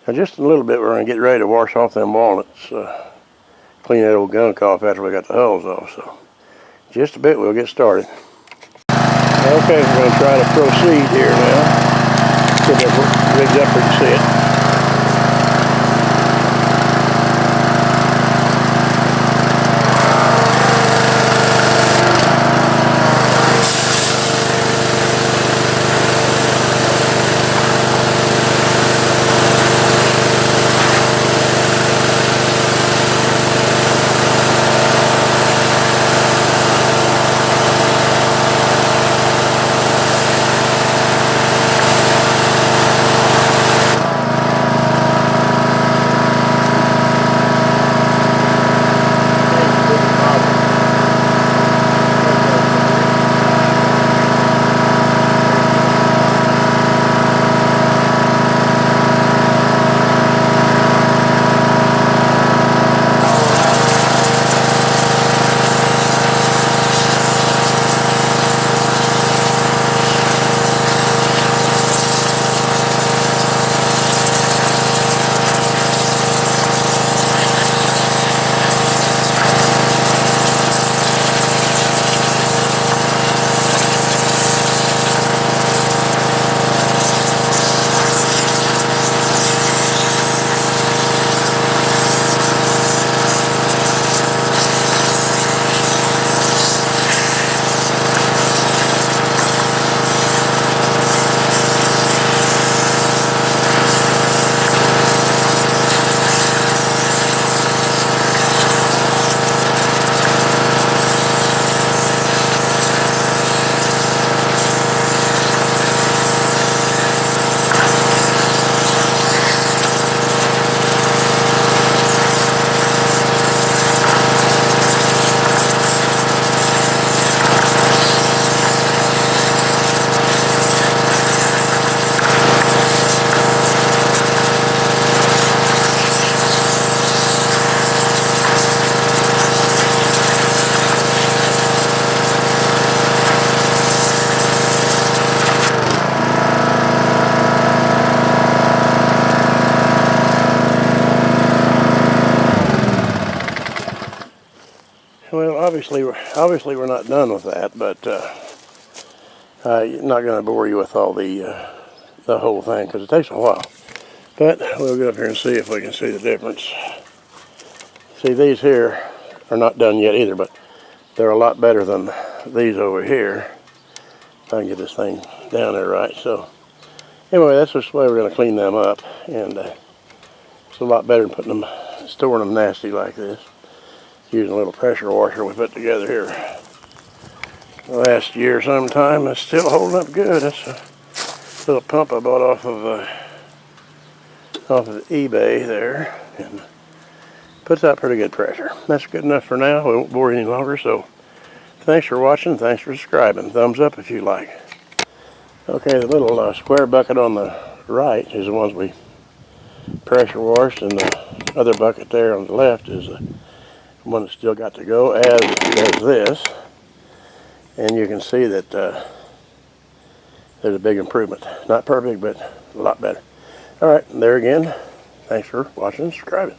Now just in a little bit we're going to get ready to wash off them walnuts, clean that old gunk off after we got the hulls off. So just a bit we'll get started. Okay, we're going to try to proceed here now. Get that rigged up where you can see it. Well, obviously we're not done with that, but I'm not going to bore you with all the whole thing because it takes a while. But we'll get up here and see if we can see the difference. See, these here are not done yet either, but they're a lot better than these over here. If I can get this thing down there right. So anyway, that's just the way we're going to clean them up, and it's a lot better than storing them nasty like this. Using a little pressure washer we put together here last year sometime. It's still holding up good. That's a little pump I bought off of eBay there, and puts out pretty good pressure. That's good enough for now. We won't bore you any longer. So thanks for watching. Thanks for subscribing. Thumbs up if you like. Okay, the little square bucket on the right is the ones we pressure washed, and the other bucket there on the left is the one that's still got to go, as does this. And you can see that there's a big improvement. Not perfect, but a lot better. Alright, there again. Thanks for watching and subscribing.